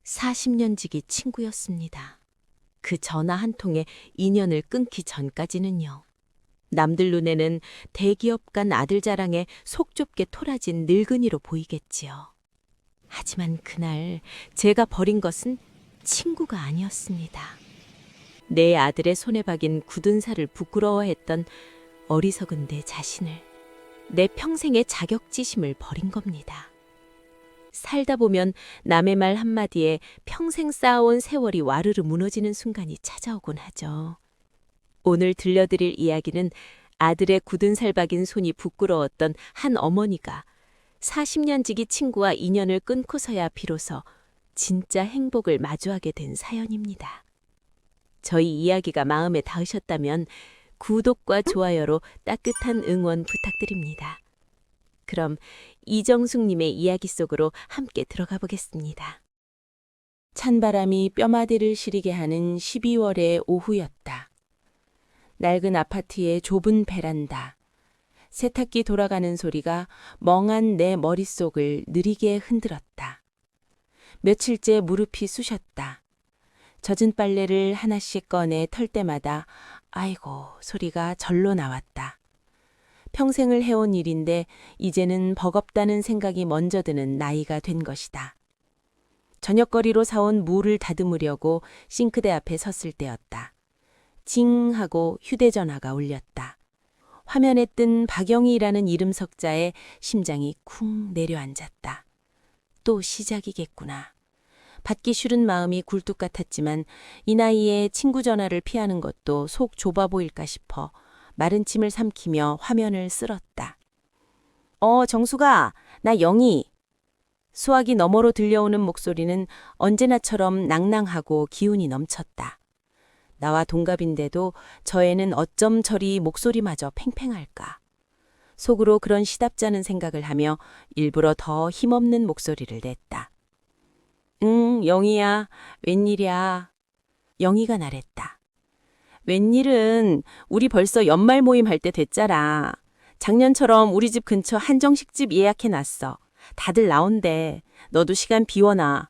40년 지기 친구였습니다. 그 전화 한 통에 인연을 끊기 전까지는요. 남들 눈에는 대기업 간 아들 자랑에 속 좁게 토라진 늙은이로 보이겠지요. 하지만 그날 제가 버린 것은 친구가 아니었습니다. 내 아들의 손에 박인 굳은 살을 부끄러워했던 어리석은 내 자신을, 내 평생의 자격지심을 버린 겁니다. 살다 보면 남의 말 한마디에 평생 쌓아온 세월이 와르르 무너지는 순간이 찾아오곤 하죠. 오늘 들려드릴 이야기는 아들의 굳은 살 박인 손이 부끄러웠던 한 어머니가 40년 지기 친구와 인연을 끊고서야 비로소 진짜 행복을 마주하게 된 사연입니다. 저희 이야기가 마음에 닿으셨다면 구독과 좋아요로 따뜻한 응원 부탁드립니다. 그럼 이정숙님의 이야기 속으로 함께 들어가 보겠습니다. 찬바람이 뼈마디를 시리게 하는 12월의 오후였다. 낡은 아파트의 좁은 베란다. 세탁기 돌아가는 소리가 멍한 내 머릿속을 느리게 흔들었다. 며칠째 무릎이 쑤셨다. 젖은 빨래를 하나씩 꺼내 털 때마다 아이고 소리가 절로 나왔다. 평생을 해온 일인데 이제는 버겁다는 생각이 먼저 드는 나이가 된 것이다. 저녁거리로 사온 물을 다듬으려고 싱크대 앞에 섰을 때였다. 징 하고 휴대전화가 울렸다. 화면에 뜬 박영희라는 이름 석자에 심장이 쿵 내려앉았다. 또 시작이겠구나. 받기 싫은 마음이 굴뚝 같았지만 이 나이에 친구 전화를 피하는 것도 속 좁아 보일까 싶어 마른 침을 삼키며 화면을 쓸었다. 정수가, 나 영희. 수화기 너머로 들려오는 목소리는 언제나처럼 낭낭하고 기운이 넘쳤다. 나와 동갑인데도 저애는 어쩜 저리 목소리마저 팽팽할까. 속으로 그런 시답잖은 생각을 하며 일부러 더 힘없는 목소리를 냈다. 응, 영희야. 웬일이야. 영희가 나랬다. 웬일은 우리 벌써 연말 모임 할 때 됐잖아. 작년처럼 우리 집 근처 한정식집 예약해놨어. 다들 나온대. 너도 시간 비워놔.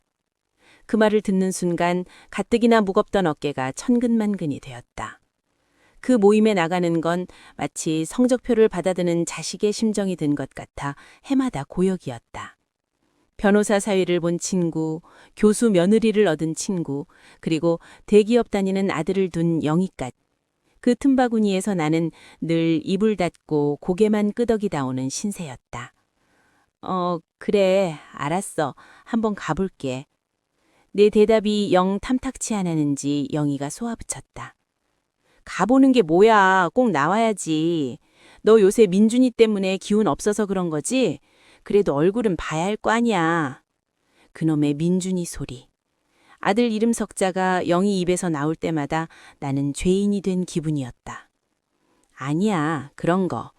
그 말을 듣는 순간 가뜩이나 무겁던 어깨가 천근만근이 되었다. 그 모임에 나가는 건 마치 성적표를 받아드는 자식의 심정이 든 것 같아 해마다 고역이었다. 변호사 사위를 본 친구, 교수 며느리를 얻은 친구, 그리고 대기업 다니는 아들을 둔 영희까지. 그 틈바구니에서 나는 늘 입을 닫고 고개만 끄덕이다 오는 신세였다. 그래, 알았어. 한번 가볼게. 내 대답이 영 탐탁치 않았는지 영희가 쏘아붙였다. 가보는 게 뭐야, 꼭 나와야지. 너 요새 민준이 때문에 기운 없어서 그런 거지? 그래도 얼굴은 봐야 할 거 아니야. 그놈의 민준이 소리. 아들 이름 석자가 영희 입에서 나올 때마다 나는 죄인이 된 기분이었다. 아니야, 그런 거.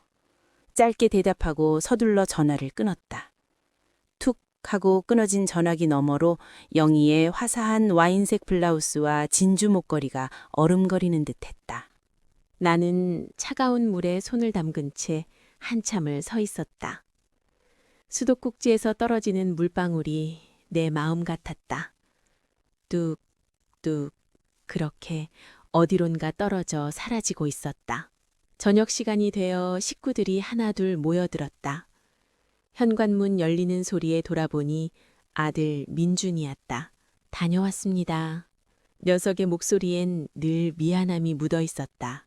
짧게 대답하고 서둘러 전화를 끊었다. 툭 하고 끊어진 전화기 너머로 영희의 화사한 와인색 블라우스와 진주 목걸이가 얼음거리는 듯했다. 나는 차가운 물에 손을 담근 채 한참을 서 있었다. 수도꼭지에서 떨어지는 물방울이 내 마음 같았다. 뚝뚝 그렇게 어디론가 떨어져 사라지고 있었다. 저녁 시간이 되어 식구들이 하나둘 모여들었다. 현관문 열리는 소리에 돌아보니 아들 민준이었다. 다녀왔습니다. 녀석의 목소리엔 늘 미안함이 묻어 있었다.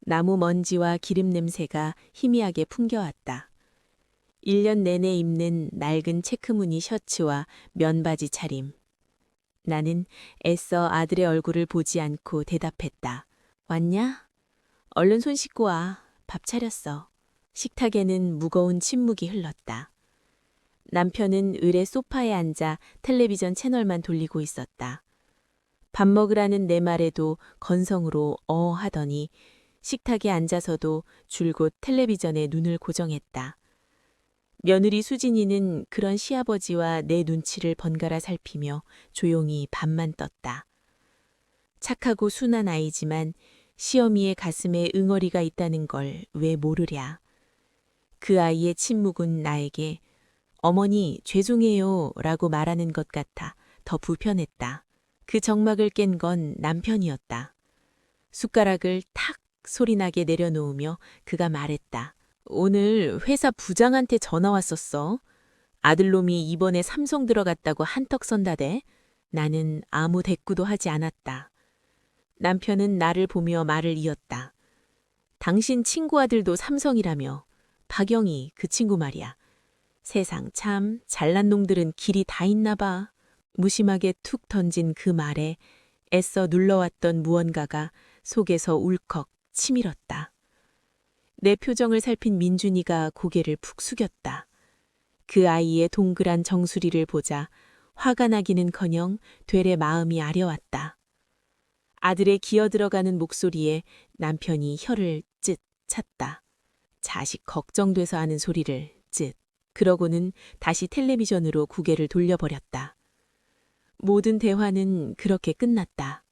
나무 먼지와 기름 냄새가 희미하게 풍겨왔다. 1년 내내 입는 낡은 체크무늬 셔츠와 면바지 차림. 나는 애써 아들의 얼굴을 보지 않고 대답했다. 왔냐? 얼른 손 씻고 와. 밥 차렸어. 식탁에는 무거운 침묵이 흘렀다. 남편은 을의 소파에 앉아 텔레비전 채널만 돌리고 있었다. 밥 먹으라는 내 말에도 건성으로 하더니 식탁에 앉아서도 줄곧 텔레비전에 눈을 고정했다. 며느리 수진이는 그런 시아버지와 내 눈치를 번갈아 살피며 조용히 밥만 떴다. 착하고 순한 아이지만 시어미의 가슴에 응어리가 있다는 걸 왜 모르랴. 그 아이의 침묵은 나에게 어머니 죄송해요 라고 말하는 것 같아 더 불편했다. 그 정막을 깬 건 남편이었다. 숟가락을 탁 소리나게 내려놓으며 그가 말했다. 오늘 회사 부장한테 전화 왔었어. 아들놈이 이번에 삼성 들어갔다고 한턱 선다대. 나는 아무 대꾸도 하지 않았다. 남편은 나를 보며 말을 이었다. 당신 친구 아들도 삼성이라며. 박영희 그 친구 말이야. 세상 참 잘난 놈들은 길이 다 있나 봐. 무심하게 툭 던진 그 말에 애써 눌러왔던 무언가가 속에서 울컥 치밀었다. 내 표정을 살핀 민준이가 고개를 푹 숙였다. 그 아이의 동그란 정수리를 보자 화가 나기는커녕 되레 마음이 아려왔다. 아들의 기어들어가는 목소리에 남편이 혀를 쯧 찼다. 자식 걱정돼서 하는 소리를 쯧. 그러고는 다시 텔레비전으로 고개를 돌려버렸다. 모든 대화는 그렇게 끝났다.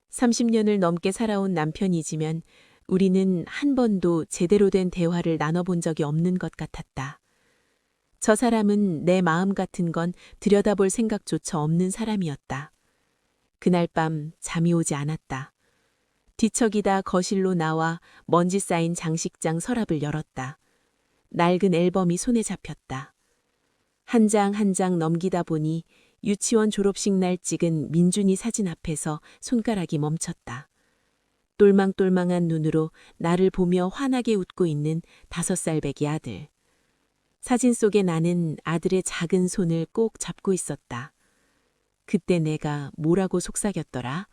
30년을 넘게 살아온 남편이지만 우리는 한 번도 제대로 된 대화를 나눠본 적이 없는 것 같았다. 저 사람은 내 마음 같은 건 들여다볼 생각조차 없는 사람이었다. 그날 밤 잠이 오지 않았다. 뒤척이다 거실로 나와 먼지 쌓인 장식장 서랍을 열었다. 낡은 앨범이 손에 잡혔다. 한 장 한 장 넘기다 보니 유치원 졸업식 날 찍은 민준이 사진 앞에서 손가락이 멈췄다. 똘망똘망한 눈으로 나를 보며 환하게 웃고 있는 5살배기 아들. 사진 속에 나는 아들의 작은 손을 꼭 잡고 있었다. 그때 내가 뭐라고 속삭였더라?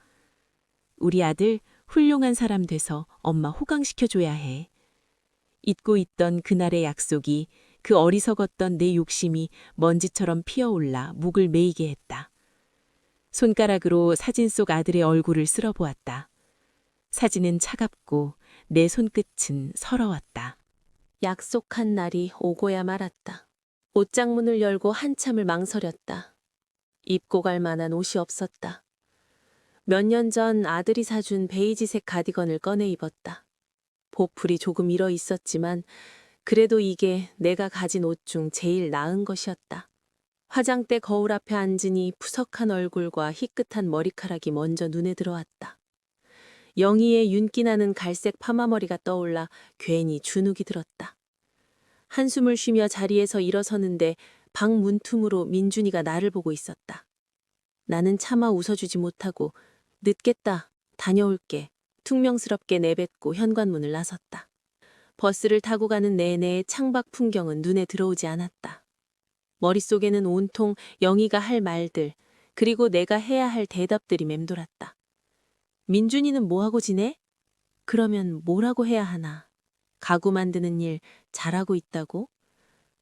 우리 아들 훌륭한 사람 돼서 엄마 호강시켜줘야 해. 잊고 있던 그날의 약속이 그 어리석었던 내 욕심이 먼지처럼 피어올라 목을 메이게 했다. 손가락으로 사진 속 아들의 얼굴을 쓸어보았다. 사진은 차갑고 내 손끝은 서러웠다. 약속한 날이 오고야 말았다. 옷장문을 열고 한참을 망설였다. 입고 갈 만한 옷이 없었다. 몇 년 전 아들이 사준 베이지색 가디건을 꺼내 입었다. 보풀이 조금 일어 있었지만 그래도 이게 내가 가진 옷 중 제일 나은 것이었다. 화장대 거울 앞에 앉으니 푸석한 얼굴과 희끗한 머리카락이 먼저 눈에 들어왔다. 영희의 윤기나는 갈색 파마머리가 떠올라 괜히 주눅이 들었다. 한숨을 쉬며 자리에서 일어서는데 방 문틈으로 민준이가 나를 보고 있었다. 나는 차마 웃어주지 못하고 늦겠다, 다녀올게, 퉁명스럽게 내뱉고 현관문을 나섰다. 버스를 타고 가는 내내 창밖 풍경은 눈에 들어오지 않았다. 머릿속에는 온통 영희가 할 말들, 그리고 내가 해야 할 대답들이 맴돌았다. 민준이는 뭐하고 지내? 그러면 뭐라고 해야 하나? 가구 만드는 일 잘하고 있다고?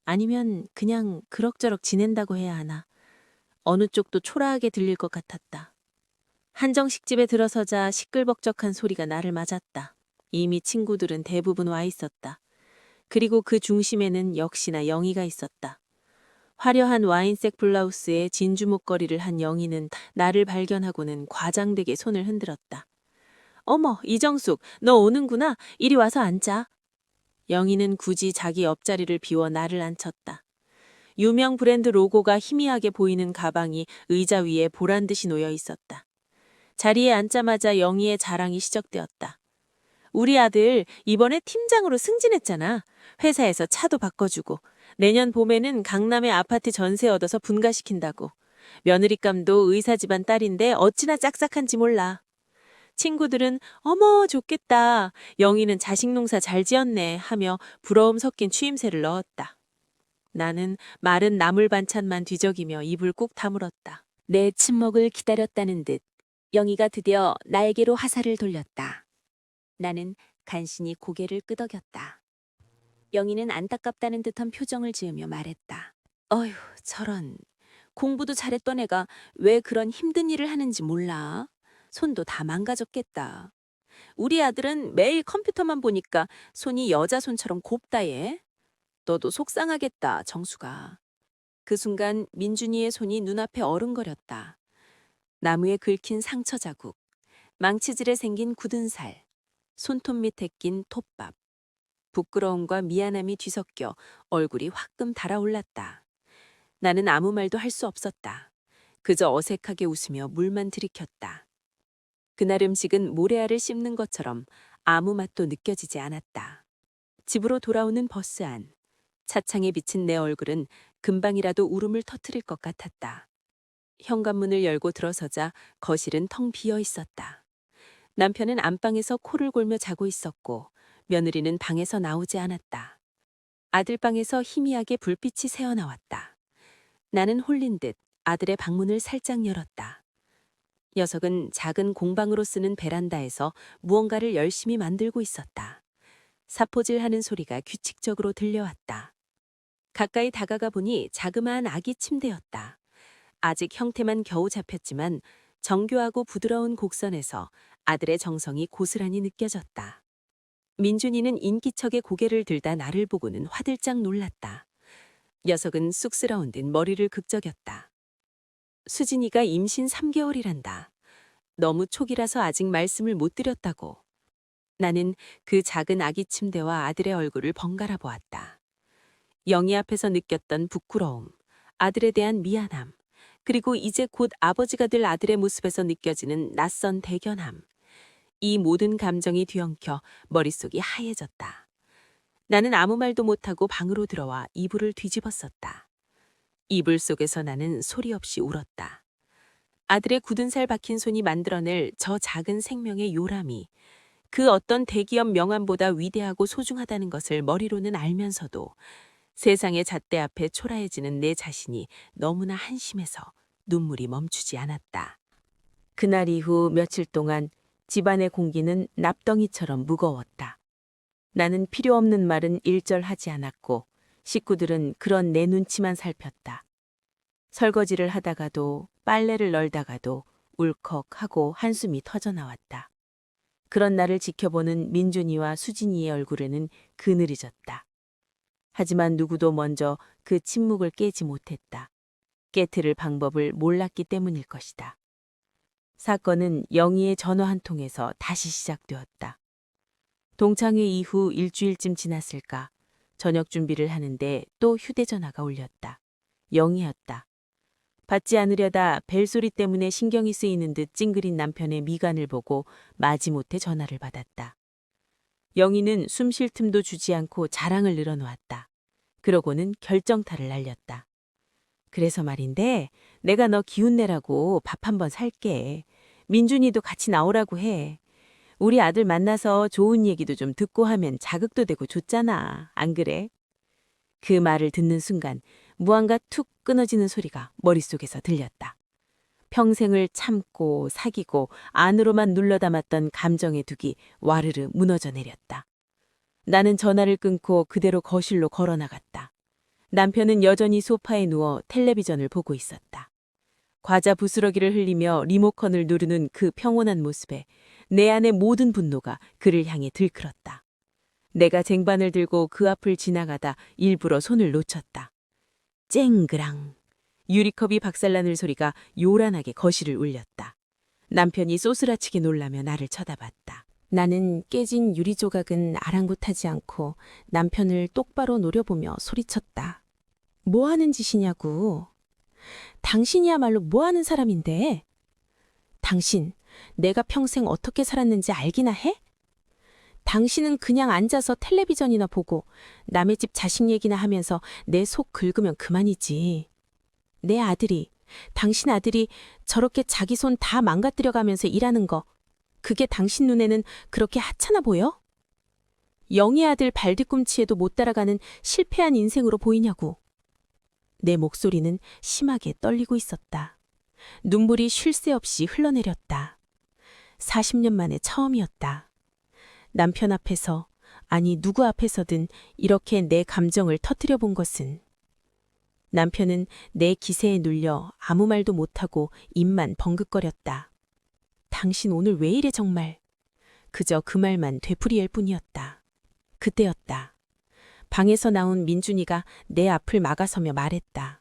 아니면 그냥 그럭저럭 지낸다고 해야 하나? 어느 쪽도 초라하게 들릴 것 같았다. 한정식집에 들어서자 시끌벅적한 소리가 나를 맞았다. 이미 친구들은 대부분 와 있었다. 그리고 그 중심에는 역시나 영희가 있었다. 화려한 와인색 블라우스에 진주 목걸이를 한 영희는 나를 발견하고는 과장되게 손을 흔들었다. 어머, 이정숙, 너 오는구나. 이리 와서 앉아. 영희는 굳이 자기 옆자리를 비워 나를 앉혔다. 유명 브랜드 로고가 희미하게 보이는 가방이 의자 위에 보란듯이 놓여 있었다. 자리에 앉자마자 영희의 자랑이 시작되었다. 우리 아들 이번에 팀장으로 승진했잖아. 회사에서 차도 바꿔주고 내년 봄에는 강남에 아파트 전세 얻어서 분가시킨다고. 며느리감도 의사 집안 딸인데 어찌나 짝싹한지 몰라. 친구들은 어머 좋겠다. 영희는 자식 농사 잘 지었네 하며 부러움 섞인 추임새를 넣었다. 나는 마른 나물 반찬만 뒤적이며 입을 꾹 다물었다. 내 침묵을 기다렸다는 듯 영희가 드디어 나에게로 화살을 돌렸다. 나는 간신히 고개를 끄덕였다. 영희는 안타깝다는 듯한 표정을 지으며 말했다. 어휴, 저런. 공부도 잘했던 애가 왜 그런 힘든 일을 하는지 몰라. 손도 다 망가졌겠다. 우리 아들은 매일 컴퓨터만 보니까 손이 여자 손처럼 곱다 얘. 너도 속상하겠다, 정수가. 그 순간 민준이의 손이 눈앞에 어른거렸다. 나무에 긁힌 상처 자국, 망치질에 생긴 굳은 살, 손톱 밑에 낀 톱밥. 부끄러움과 미안함이 뒤섞여 얼굴이 화끔 달아올랐다. 나는 아무 말도 할 수 없었다. 그저 어색하게 웃으며 물만 들이켰다. 그날 음식은 모래알을 씹는 것처럼 아무 맛도 느껴지지 않았다. 집으로 돌아오는 버스 안. 차창에 비친 내 얼굴은 금방이라도 울음을 터뜨릴 것 같았다. 현관문을 열고 들어서자 거실은 텅 비어 있었다. 남편은 안방에서 코를 골며 자고 있었고 며느리는 방에서 나오지 않았다. 아들 방에서 희미하게 불빛이 새어나왔다. 나는 홀린 듯 아들의 방문을 살짝 열었다. 녀석은 작은 공방으로 쓰는 베란다에서 무언가를 열심히 만들고 있었다. 사포질하는 소리가 규칙적으로 들려왔다. 가까이 다가가 보니 자그마한 아기 침대였다. 아직 형태만 겨우 잡혔지만 정교하고 부드러운 곡선에서 아들의 정성이 고스란히 느껴졌다. 민준이는 인기척에 고개를 들다 나를 보고는 화들짝 놀랐다. 녀석은 쑥스러운 듯 머리를 극적였다. 수진이가 임신 3개월이란다. 너무 초기라서 아직 말씀을 못 드렸다고. 나는 그 작은 아기 침대와 아들의 얼굴을 번갈아 보았다. 영희 앞에서 느꼈던 부끄러움, 아들에 대한 미안함, 그리고 이제 곧 아버지가 될 아들의 모습에서 느껴지는 낯선 대견함. 이 모든 감정이 뒤엉켜 머릿속이 하얘졌다. 나는 아무 말도 못하고 방으로 들어와 이불을 뒤집었었다. 이불 속에서 나는 소리 없이 울었다. 아들의 굳은 살 박힌 손이 만들어낼 저 작은 생명의 요람이 그 어떤 대기업 명함보다 위대하고 소중하다는 것을 머리로는 알면서도 세상의 잣대 앞에 초라해지는 내 자신이 너무나 한심해서 눈물이 멈추지 않았다. 그날 이후 며칠 동안 집안의 공기는 납덩이처럼 무거웠다. 나는 필요 없는 말은 일절하지 않았고 식구들은 그런 내 눈치만 살폈다. 설거지를 하다가도 빨래를 널다가도 울컥하고 한숨이 터져나왔다. 그런 나를 지켜보는 민준이와 수진이의 얼굴에는 그늘이 졌다. 하지만 누구도 먼저 그 침묵을 깨지 못했다. 깨트릴 방법을 몰랐기 때문일 것이다. 사건은 영희의 전화 한 통에서 다시 시작되었다. 동창회 이후 일주일쯤 지났을까 저녁 준비를 하는데 또 휴대전화가 울렸다. 영희였다. 받지 않으려다 벨소리 때문에 신경이 쓰이는 듯 찡그린 남편의 미간을 보고 마지못해 전화를 받았다. 영희는 숨 쉴 틈도 주지 않고 자랑을 늘어놓았다. 그러고는 결정타를 날렸다. 그래서 말인데 내가 너 기운내라고 밥 한번 살게. 민준이도 같이 나오라고 해. 우리 아들 만나서 좋은 얘기도 좀 듣고 하면 자극도 되고 좋잖아. 안 그래? 그 말을 듣는 순간 무언가 툭 끊어지는 소리가 머릿속에서 들렸다. 평생을 참고 사귀고 안으로만 눌러담았던 감정의 둑이 와르르 무너져 내렸다. 나는 전화를 끊고 그대로 거실로 걸어나갔다. 남편은 여전히 소파에 누워 텔레비전을 보고 있었다. 과자 부스러기를 흘리며 리모컨을 누르는 그 평온한 모습에 내 안의 모든 분노가 그를 향해 들끓었다. 내가 쟁반을 들고 그 앞을 지나가다 일부러 손을 놓쳤다. 쨍그랑. 유리컵이 박살나는 소리가 요란하게 거실을 울렸다. 남편이 쏘스라치게 놀라며 나를 쳐다봤다. 나는 깨진 유리 조각은 아랑곳하지 않고 남편을 똑바로 노려보며 소리쳤다. 뭐 하는 짓이냐고. 당신이야말로 뭐 하는 사람인데? 당신, 내가 평생 어떻게 살았는지 알기나 해? 당신은 그냥 앉아서 텔레비전이나 보고 남의 집 자식 얘기나 하면서 내 속 긁으면 그만이지. 내 아들이, 당신 아들이 저렇게 자기 손 다 망가뜨려가면서 일하는 거, 그게 당신 눈에는 그렇게 하찮아 보여? 영희 아들 발뒤꿈치에도 못 따라가는 실패한 인생으로 보이냐고. 내 목소리는 심하게 떨리고 있었다. 눈물이 쉴 새 없이 흘러내렸다. 40년 만에 처음이었다. 남편 앞에서, 아니 누구 앞에서든 이렇게 내 감정을 터뜨려 본 것은. 남편은 내 기세에 눌려 아무 말도 못하고 입만 벙긋거렸다. 당신 오늘 왜 이래 정말. 그저 그 말만 되풀이할 뿐이었다. 그때였다. 방에서 나온 민준이가 내 앞을 막아서며 말했다.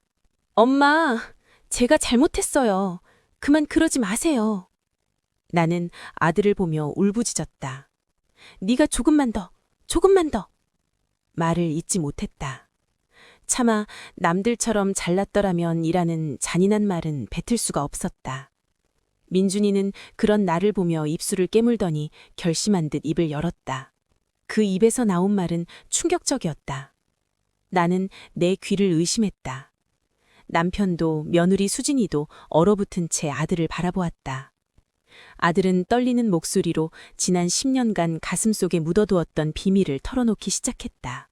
엄마, 제가 잘못했어요. 그만 그러지 마세요. 나는 아들을 보며 울부짖었다. 네가 조금만 더, 조금만 더. 말을 잇지 못했다. 차마 남들처럼 잘났더라면 이라는 잔인한 말은 뱉을 수가 없었다. 민준이는 그런 나를 보며 입술을 깨물더니 결심한 듯 입을 열었다. 그 입에서 나온 말은 충격적이었다. 나는 내 귀를 의심했다. 남편도 며느리 수진이도 얼어붙은 채 아들을 바라보았다. 아들은 떨리는 목소리로 지난 10년간 가슴속에 묻어두었던 비밀을 털어놓기 시작했다.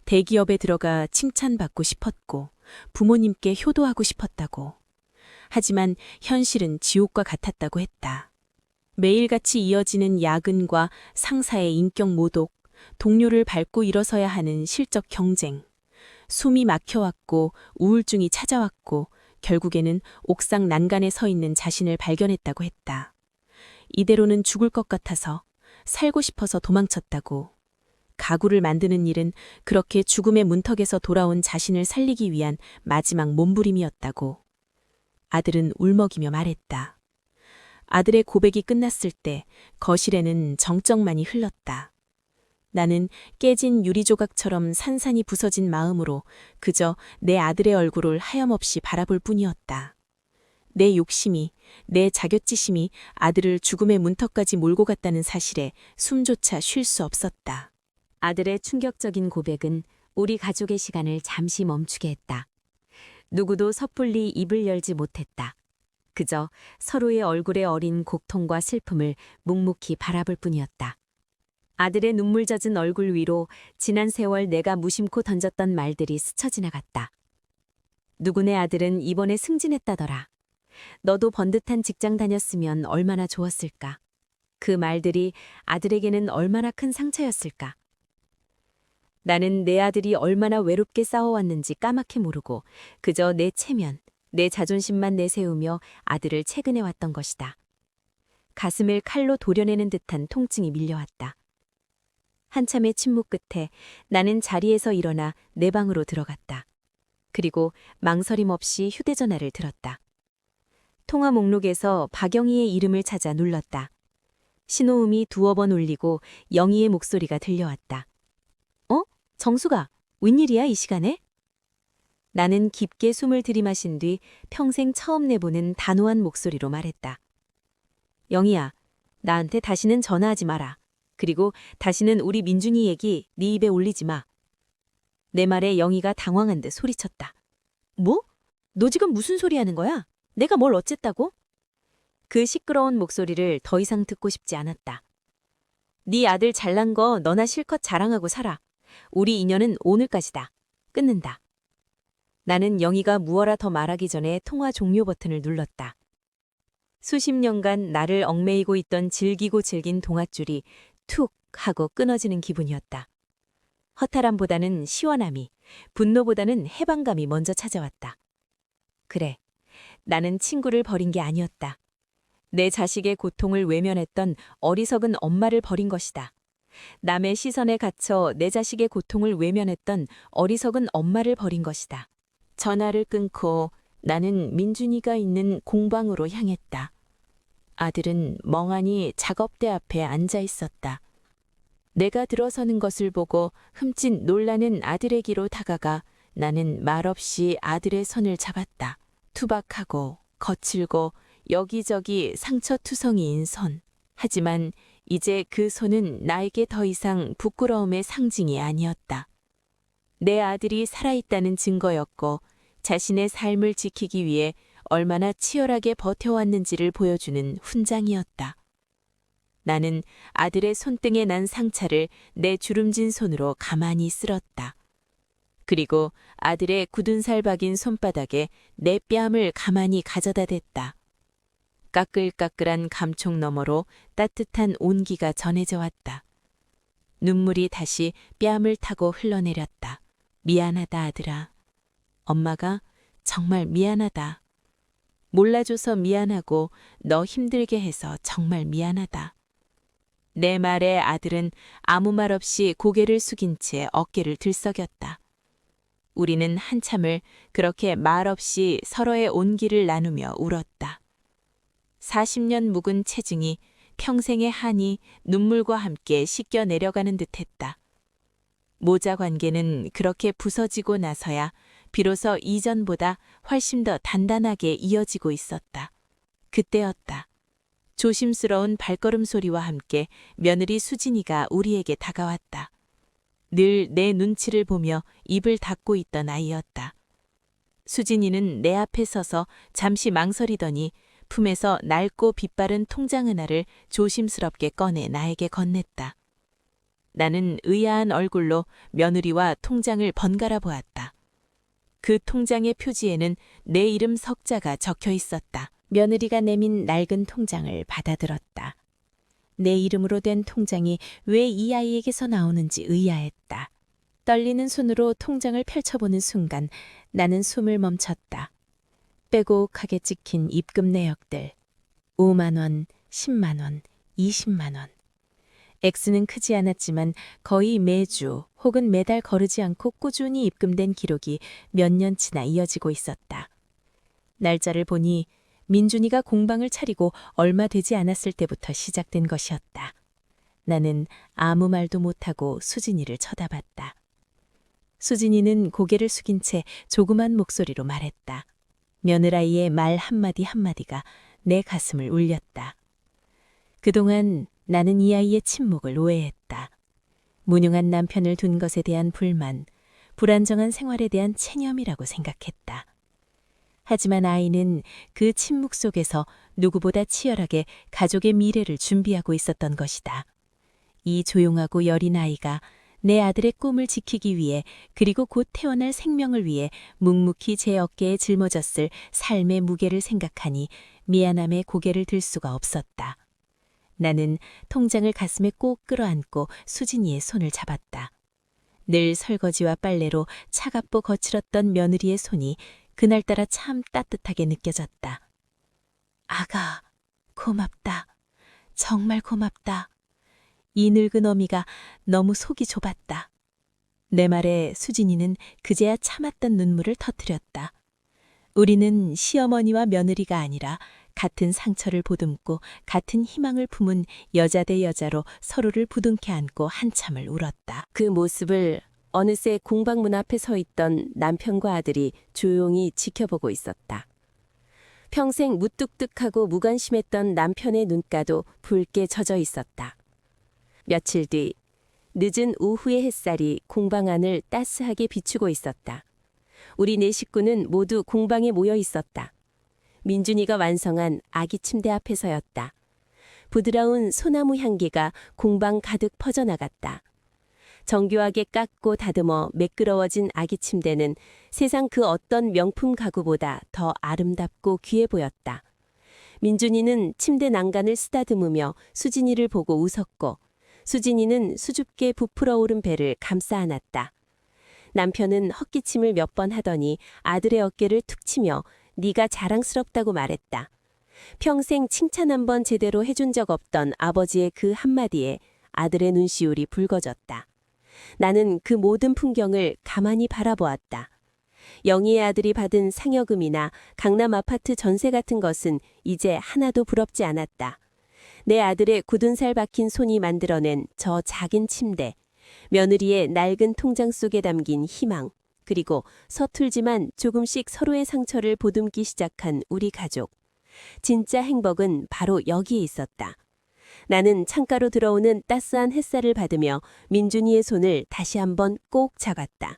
대기업에 들어가 칭찬받고 싶었고 부모님께 효도하고 싶었다고. 하지만 현실은 지옥과 같았다고 했다. 매일같이 이어지는 야근과 상사의 인격 모독, 동료를 밟고 일어서야 하는 실적 경쟁, 숨이 막혀왔고 우울증이 찾아왔고 결국에는 옥상 난간에 서 있는 자신을 발견했다고 했다. 이대로는 죽을 것 같아서 살고 싶어서 도망쳤다고. 가구를 만드는 일은 그렇게 죽음의 문턱에서 돌아온 자신을 살리기 위한 마지막 몸부림이었다고. 아들은 울먹이며 말했다. 아들의 고백이 끝났을 때 거실에는 정적만이 흘렀다. 나는 깨진 유리조각처럼 산산이 부서진 마음으로 그저 내 아들의 얼굴을 하염없이 바라볼 뿐이었다. 내 욕심이, 내 자격지심이 아들을 죽음의 문턱까지 몰고 갔다는 사실에 숨조차 쉴 수 없었다. 아들의 충격적인 고백은 우리 가족의 시간을 잠시 멈추게 했다. 누구도 섣불리 입을 열지 못했다. 그저 서로의 얼굴에 어린 고통과 슬픔을 묵묵히 바라볼 뿐이었다. 아들의 눈물 젖은 얼굴 위로 지난 세월 내가 무심코 던졌던 말들이 스쳐 지나갔다. 누구네 아들은 이번에 승진했다더라. 너도 번듯한 직장 다녔으면 얼마나 좋았을까. 그 말들이 아들에게는 얼마나 큰 상처였을까. 나는 내 아들이 얼마나 외롭게 싸워왔는지 까맣게 모르고 그저 내 체면, 내 자존심만 내세우며 아들을 채근해왔던 것이다. 가슴을 칼로 도려내는 듯한 통증이 밀려왔다. 한참의 침묵 끝에 나는 자리에서 일어나 내 방으로 들어갔다. 그리고 망설임 없이 휴대전화를 들었다. 통화 목록에서 박영희의 이름을 찾아 눌렀다. 신호음이 두어 번 울리고 영희의 목소리가 들려왔다. 어? 정수가, 웬일이야 이 시간에? 나는 깊게 숨을 들이마신 뒤 평생 처음 내보는 단호한 목소리로 말했다. 영희야, 나한테 다시는 전화하지 마라. 그리고 다시는 우리 민준이 얘기 네 입에 올리지 마. 내 말에 영희가 당황한 듯 소리쳤다. 뭐? 너 지금 무슨 소리 하는 거야? 내가 뭘 어쨌다고? 그 시끄러운 목소리를 더 이상 듣고 싶지 않았다. 네 아들 잘난 거 너나 실컷 자랑하고 살아. 우리 인연은 오늘까지다. 끊는다. 나는 영희가 무어라 더 말하기 전에 통화 종료 버튼을 눌렀다. 수십 년간 나를 얽매이고 있던 질기고 질긴 동아줄이 툭 하고 끊어지는 기분이었다. 허탈함보다는 시원함이, 분노보다는 해방감이 먼저 찾아왔다. 그래, 나는 친구를 버린 게 아니었다. 내 자식의 고통을 외면했던 어리석은 엄마를 버린 것이다. 남의 시선에 갇혀 내 자식의 고통을 외면했던 어리석은 엄마를 버린 것이다. 전화를 끊고 나는 민준이가 있는 공방으로 향했다. 아들은 멍하니 작업대 앞에 앉아 있었다. 내가 들어서는 것을 보고 흠칫 놀라는 아들에게로 다가가 나는 말없이 아들의 손을 잡았다. 투박하고 거칠고 여기저기 상처투성이인 손. 하지만 이제 그 손은 나에게 더 이상 부끄러움의 상징이 아니었다. 내 아들이 살아있다는 증거였고 자신의 삶을 지키기 위해 얼마나 치열하게 버텨왔는지를 보여주는 훈장이었다. 나는 아들의 손등에 난 상처를 내 주름진 손으로 가만히 쓸었다. 그리고 아들의 굳은 살 박인 손바닥에 내 뺨을 가만히 가져다 댔다. 까끌까끌한 감촉 너머로 따뜻한 온기가 전해져 왔다. 눈물이 다시 뺨을 타고 흘러내렸다. 미안하다 아들아. 엄마가 정말 미안하다. 몰라줘서 미안하고 너 힘들게 해서 정말 미안하다. 내 말에 아들은 아무 말 없이 고개를 숙인 채 어깨를 들썩였다. 우리는 한참을 그렇게 말없이 서로의 온기를 나누며 울었다. 40년 묵은 체증이 평생의 한이 눈물과 함께 씻겨 내려가는 듯했다. 모자 관계는 그렇게 부서지고 나서야 비로소 이전보다 훨씬 더 단단하게 이어지고 있었다. 그때였다. 조심스러운 발걸음 소리와 함께 며느리 수진이가 우리에게 다가왔다. 늘 내 눈치를 보며 입을 닫고 있던 아이였다. 수진이는 내 앞에 서서 잠시 망설이더니 품에서 낡고 빛바른 통장 하나를 조심스럽게 꺼내 나에게 건넸다. 나는 의아한 얼굴로 며느리와 통장을 번갈아 보았다. 그 통장의 표지에는 내 이름 석자가 적혀 있었다. 며느리가 내민 낡은 통장을 받아들었다. 내 이름으로 된 통장이 왜 이 아이에게서 나오는지 의아했다. 떨리는 손으로 통장을 펼쳐보는 순간 나는 숨을 멈췄다. 빼곡하게 찍힌 입금 내역들. 5만 원, 10만 원, 20만 원. 액수는 크지 않았지만 거의 매주 혹은 매달 거르지 않고 꾸준히 입금된 기록이 몇 년치나 이어지고 있었다. 날짜를 보니 민준이가 공방을 차리고 얼마 되지 않았을 때부터 시작된 것이었다. 나는 아무 말도 못하고 수진이를 쳐다봤다. 수진이는 고개를 숙인 채 조그만 목소리로 말했다. 며느라이의 말 한마디 한마디가 내 가슴을 울렸다. 그동안 나는 이 아이의 침묵을 오해했다. 무능한 남편을 둔 것에 대한 불만, 불안정한 생활에 대한 체념이라고 생각했다. 하지만 아이는 그 침묵 속에서 누구보다 치열하게 가족의 미래를 준비하고 있었던 것이다. 이 조용하고 여린 아이가 내 아들의 꿈을 지키기 위해 그리고 곧 태어날 생명을 위해 묵묵히 제 어깨에 짊어졌을 삶의 무게를 생각하니 미안함에 고개를 들 수가 없었다. 나는 통장을 가슴에 꼭 끌어안고 수진이의 손을 잡았다. 늘 설거지와 빨래로 차갑고 거칠었던 며느리의 손이 그날따라 참 따뜻하게 느껴졌다. 아가, 고맙다. 정말 고맙다. 이 늙은 어미가 너무 속이 좁았다. 내 말에 수진이는 그제야 참았던 눈물을 터뜨렸다. 우리는 시어머니와 며느리가 아니라 같은 상처를 보듬고 같은 희망을 품은 여자 대 여자로 서로를 부둥켜 안고 한참을 울었다. 그 모습을 어느새 공방문 앞에 서 있던 남편과 아들이 조용히 지켜보고 있었다. 평생 무뚝뚝하고 무관심했던 남편의 눈가도 붉게 젖어 있었다. 며칠 뒤 늦은 오후의 햇살이 공방 안을 따스하게 비추고 있었다. 우리 네 식구는 모두 공방에 모여 있었다. 민준이가 완성한 아기 침대 앞에 서였다. 부드러운 소나무 향기가 공방 가득 퍼져나갔다. 정교하게 깎고 다듬어 매끄러워진 아기 침대는 세상 그 어떤 명품 가구보다 더 아름답고 귀해 보였다. 민준이는 침대 난간을 쓰다듬으며 수진이를 보고 웃었고 수진이는 수줍게 부풀어 오른 배를 감싸 안았다. 남편은 헛기침을 몇 번 하더니 아들의 어깨를 툭 치며 네가 자랑스럽다고 말했다. 평생 칭찬 한 번 제대로 해준 적 없던 아버지의 그 한마디에 아들의 눈시울이 붉어졌다. 나는 그 모든 풍경을 가만히 바라보았다. 영희의 아들이 받은 상여금이나 강남 아파트 전세 같은 것은 이제 하나도 부럽지 않았다. 내 아들의 굳은 살 박힌 손이 만들어낸 저 작은 침대, 며느리의 낡은 통장 속에 담긴 희망, 그리고 서툴지만 조금씩 서로의 상처를 보듬기 시작한 우리 가족. 진짜 행복은 바로 여기에 있었다. 나는 창가로 들어오는 따스한 햇살을 받으며 민준이의 손을 다시 한번 꼭 잡았다.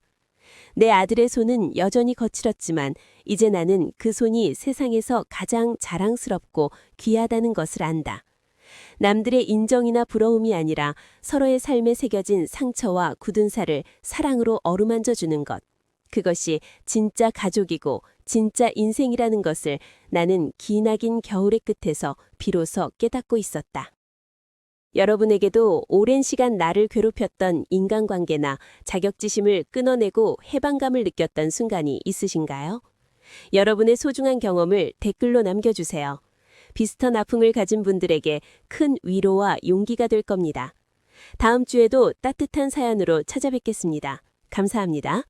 내 아들의 손은 여전히 거칠었지만 이제 나는 그 손이 세상에서 가장 자랑스럽고 귀하다는 것을 안다. 남들의 인정이나 부러움이 아니라 서로의 삶에 새겨진 상처와 굳은 살을 사랑으로 어루만져 주는 것. 그것이 진짜 가족이고 진짜 인생이라는 것을 나는 기나긴 겨울의 끝에서 비로소 깨닫고 있었다. 여러분에게도 오랜 시간 나를 괴롭혔던 인간관계나 자격지심을 끊어내고 해방감을 느꼈던 순간이 있으신가요? 여러분의 소중한 경험을 댓글로 남겨주세요. 비슷한 아픔을 가진 분들에게 큰 위로와 용기가 될 겁니다. 다음 주에도 따뜻한 사연으로 찾아뵙겠습니다. 감사합니다.